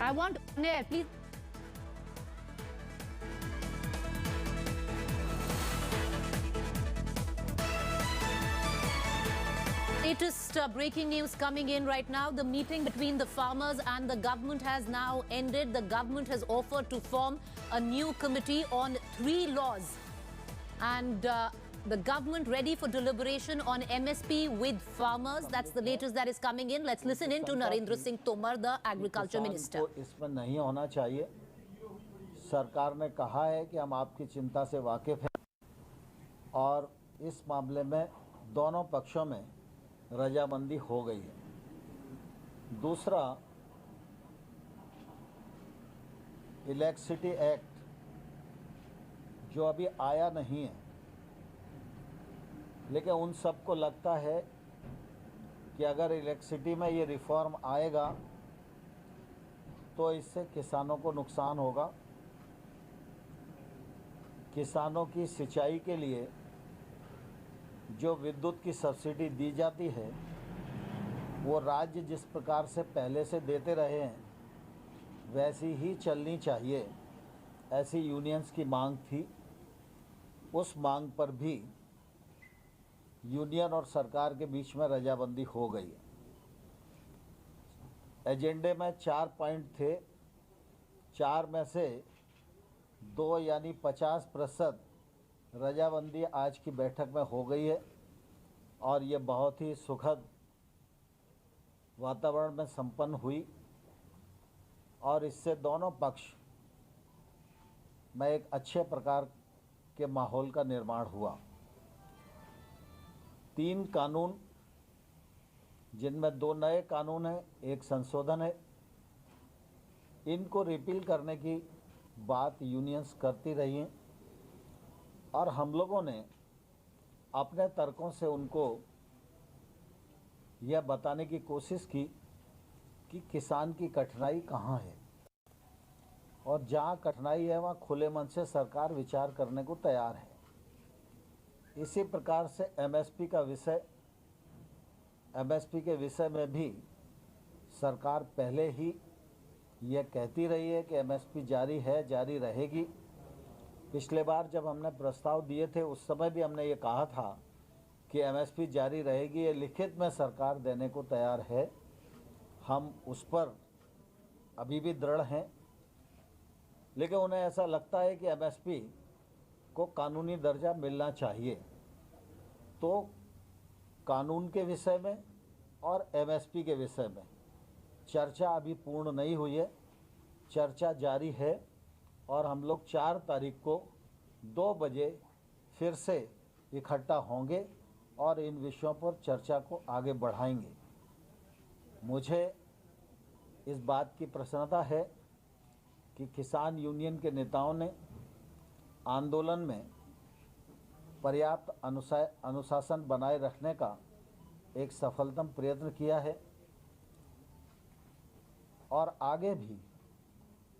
I want on air, please. Latest breaking news coming in right now. The meeting between the farmers and the government has now ended. The government has offered to form a new committee on 3 laws. And the government ready for deliberation on MSP with farmers. That's the latest that is coming in. Let's listen in to Narendra Singh Tomar, the Agriculture Minister. इसमें नहीं होना चाहिए। सरकार ने कहा है कि हम आपकी चिंता से वाकिफ हैं और इस मामले में दोनों पक्षों में रजामंदी हो गई है। दूसरा, इलेक्ट्रिसिटी एक्ट जो अभी आया नहीं है, लेकिन उन सबको लगता है कि अगर इलेक्ट्रिसिटी में ये रिफॉर्म आएगा तो इससे किसानों को नुकसान होगा। किसानों की सिंचाई के लिए जो विद्युत की सब्सिडी दी जाती है वो राज्य जिस प्रकार से पहले से देते रहे हैं वैसी ही चलनी चाहिए, ऐसी यूनियंस की मांग थी। उस मांग पर भी यूनियन और सरकार के बीच में रजामंदी हो गई है। एजेंडे में 4 पॉइंट थे, 4 में से 2 यानी 50% रजामंदी आज की बैठक में हो गई है और ये बहुत ही सुखद वातावरण में संपन्न हुई और इससे दोनों पक्ष में एक अच्छे प्रकार के माहौल का निर्माण हुआ। 3 कानून, जिनमें 2 नए कानून हैं, 1 संशोधन है, इनको रिपील करने की बात यूनियंस करती रही हैं और हम लोगों ने अपने तर्कों से उनको यह बताने की कोशिश की कि किसान की कठिनाई कहाँ है और जहाँ कठिनाई है वहाँ खुले मन से सरकार विचार करने को तैयार है। इसी प्रकार से एमएसपी के विषय में भी सरकार पहले ही यह कहती रही है कि एमएसपी जारी है, जारी रहेगी। पिछले बार जब हमने प्रस्ताव दिए थे उस समय भी हमने ये कहा था कि एमएसपी जारी रहेगी, ये लिखित में सरकार देने को तैयार है। हम उस पर अभी भी दृढ़ हैं, लेकिन उन्हें ऐसा लगता है कि एमएसपी को कानूनी दर्जा मिलना चाहिए। तो कानून के विषय में और एमएसपी के विषय में चर्चा अभी पूर्ण नहीं हुई है, चर्चा जारी है और हम लोग 4 तारीख को 2 बजे फिर से इकट्ठा होंगे और इन विषयों पर चर्चा को आगे बढ़ाएंगे। मुझे इस बात की प्रसन्नता है कि किसान यूनियन के नेताओं ने आंदोलन में पर्याप्त अनुशासन बनाए रखने का एक सफलतम प्रयत्न किया है और आगे भी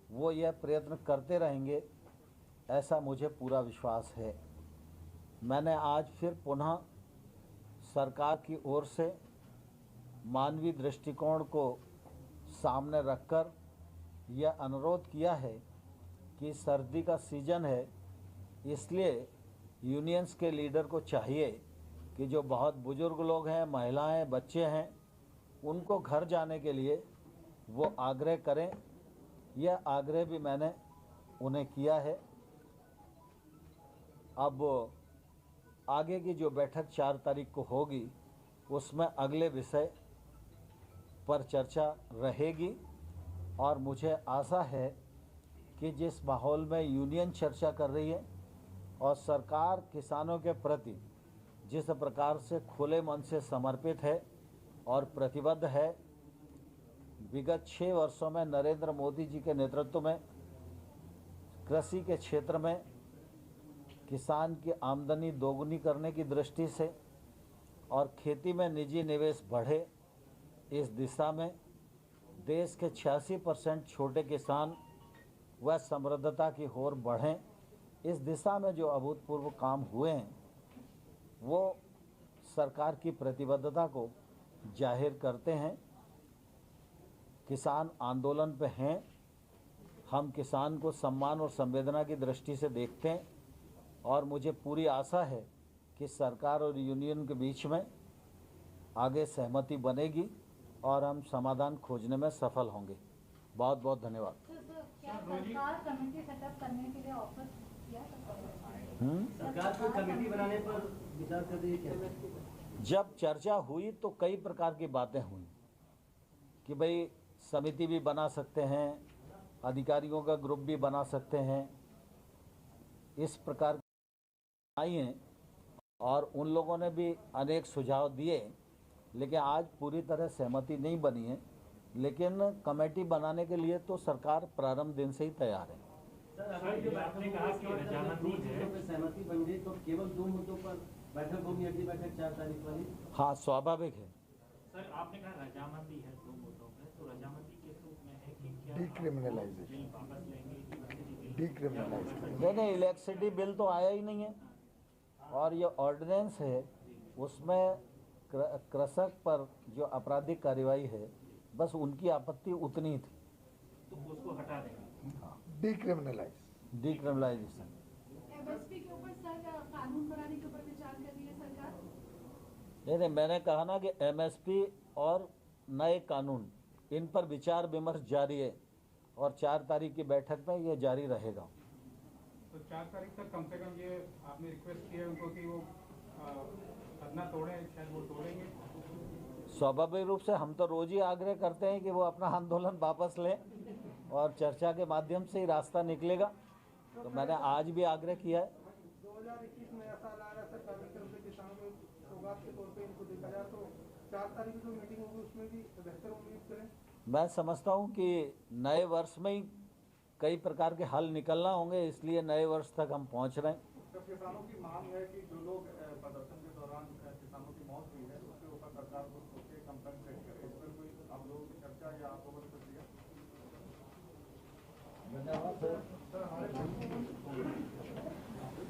वो यह प्रयत्न करते रहेंगे, ऐसा मुझे पूरा विश्वास है। मैंने आज फिर पुनः सरकार की ओर से मानवीय दृष्टिकोण को सामने रखकर यह अनुरोध किया है कि सर्दी का सीज़न है, इसलिए यूनियंस के लीडर को चाहिए कि जो बहुत बुजुर्ग लोग हैं, महिलाएं, बच्चे हैं, उनको घर जाने के लिए वो आग्रह करें। यह आग्रह भी मैंने उन्हें किया है। अब आगे की जो बैठक 4 तारीख को होगी उसमें अगले विषय पर चर्चा रहेगी और मुझे आशा है कि जिस माहौल में यूनियन चर्चा कर रही है और सरकार किसानों के प्रति जिस प्रकार से खुले मन से समर्पित है और प्रतिबद्ध है, विगत 6 वर्षों में नरेंद्र मोदी जी के नेतृत्व में कृषि के क्षेत्र में किसान की आमदनी दोगुनी करने की दृष्टि से और खेती में निजी निवेश बढ़े, इस दिशा में देश के 86% छोटे किसान व समृद्धता की ओर बढ़ें, इस दिशा में जो अभूतपूर्व काम हुए हैं वो सरकार की प्रतिबद्धता को जाहिर करते हैं। किसान आंदोलन पे हैं हम किसान को सम्मान और संवेदना की दृष्टि से देखते हैं और मुझे पूरी आशा है कि सरकार और यूनियन के बीच में आगे सहमति बनेगी और हम समाधान खोजने में सफल होंगे। बहुत बहुत धन्यवाद। क्या सरकार कमेटी सेटअप करने के लिए ऑफर किया सरकार को कमेटी बनाने पर विचार कर रही है क्या? जब चर्चा हुई तो कई प्रकार की बातें हुई कि भाई समिति भी बना सकते हैं, अधिकारियों का ग्रुप भी बना सकते हैं, इस प्रकार आई हैं और उन लोगों ने भी अनेक सुझाव दिए, लेकिन आज पूरी तरह सहमति नहीं बनी है। लेकिन कमेटी बनाने के लिए तो सरकार प्रारंभ दिन से ही तैयार है। सर, अगर जो आपने कहा कि रजामंदी है, सहमति बन गई तो केवल 2 मुद्दों पर बैठक होगी, अगली बैठक 4 तारीख वाली? हाँ, स्वाभाविक है। सर, आपने कहा रजामंदी है 2 मुद्दों पे, तो रजामंदी किस रूप में है कि क्या डिक्रिमिनलाइजेशन, बिल वापस लेंगे? डिक्रिमिनलाइजेशन। नहीं, इलेक्ट्रिसिटी बिल तो आया ही नहीं है और ये ऑर्डिनेंस है, उसमें कृषक पर जो आपराधिक कार्रवाई है बस उनकी आपत्ति उतनी थी, तो उसको हटा देंगे। डिक्रिमिनलाइजेशन। एमएसपी के ऊपर सर कानून बनाने के ऊपर विचार कर रही है सरकार? नहीं, मैंने कहा ना कि एमएसपी और नए कानून, इन पर विचार विमर्श जारी है और 4 तारीख की बैठक में ये जारी रहेगा। तो 4 तारीख तक कम से कम ये आपने रिक्वेस्ट किया उनको कि वो धरना तोड़ें, शायद वो तोड़ेंगे? स्वाभाविक रूप से हम तो रोज ही आग्रह करते हैं कि वो अपना आंदोलन वापस लें और चर्चा के माध्यम से ही रास्ता निकलेगा। तो मैंने आज भी आग्रह किया है। 2021 में ऐसा आ रहा है सरकार की तरफ से किसानों के सौगात के तौर पे इनको देखा जाए तो 4 तारीख की जो मीटिंग होगी उसमें भी बेहतर उम्मीद करें। मैं समझता हूँ कि नए वर्ष में ही कई प्रकार के हल निकलना होंगे, इसलिए नए वर्ष तक हम पहुँच रहे हैं। तो किसानों की मांग है कि जो लोग प्रदर्शन के दौरान किसानों की मौत हुई है उसके ऊपर सरकार को कंपनसेट करे। इस पर कोई आप लोगों की चर्चा या आप लोगों ने कुछ दिया?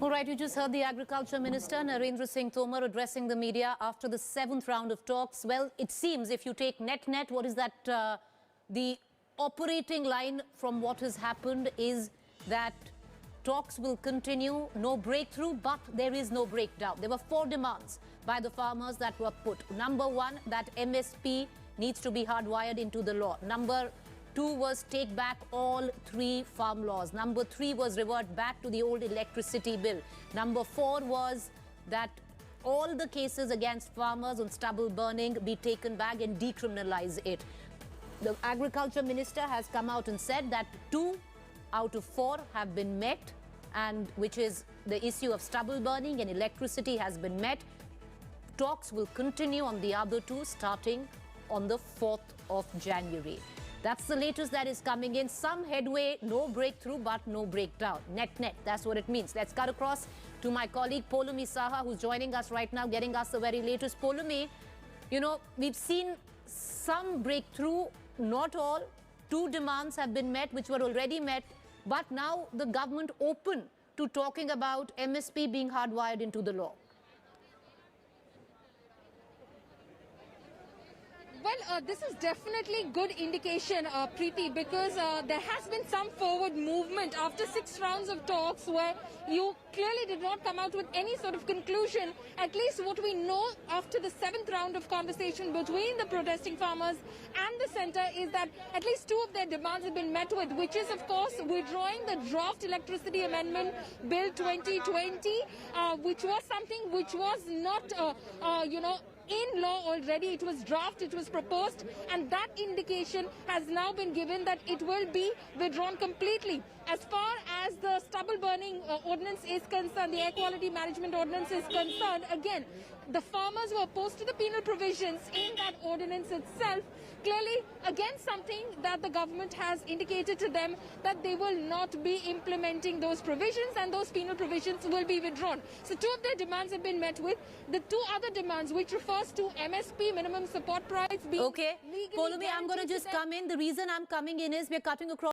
All right, you just heard the Agriculture Minister, Narendra Singh Tomar, addressing the media after the 7th round of talks. Well, it seems if you take net, what is that? The operating line from what has happened is that talks will continue, no breakthrough, but there is no breakdown. There were 4 demands by the farmers that were put. Number 1, that MSP needs to be hardwired into the law. Number 2 was take back all 3 farm laws. Number 3 was revert back to the old electricity bill. Number 4 was that all the cases against farmers on stubble burning be taken back and decriminalize it. The Agriculture Minister has come out and said that 2 out of 4 have been met, and which is the issue of stubble burning and electricity has been met. Talks will continue on the other 2 starting on the 4th of January. That's the latest that is coming in. Some headway, no breakthrough, but no breakdown. Net, that's what it means. Let's cut across to my colleague Polumi Saha, who's joining us right now, getting us the very latest. Polumi, you know, we've seen some breakthrough, not all. 2 demands have been met, which were already met, but now the government open to talking about MSP being hardwired into the law. Well, this is definitely good indication, Preeti, because there has been some forward movement after 6 rounds of talks where you clearly did not come out with any sort of conclusion. At least what we know after the 7th round of conversation between the protesting farmers and the centre is that at least 2 of their demands have been met with, which is, of course, withdrawing the draft electricity amendment bill 2020, which was something which was not, in law already. It was draft, it was proposed, and that indication has now been given that it will be withdrawn completely. As far as the stubble burning ordinance is concerned, the air quality management ordinance is concerned, again, the farmers were opposed to the penal provisions in that ordinance itself. Clearly, again, something that the government has indicated to them that they will not be implementing those provisions, and those penal provisions will be withdrawn. So 2 of their demands have been met with. The 2 other demands, which refers to MSP, minimum support price, being Okay, legally Polumi, I'm going to guaranteed just come in. The reason I'm coming in is we're cutting across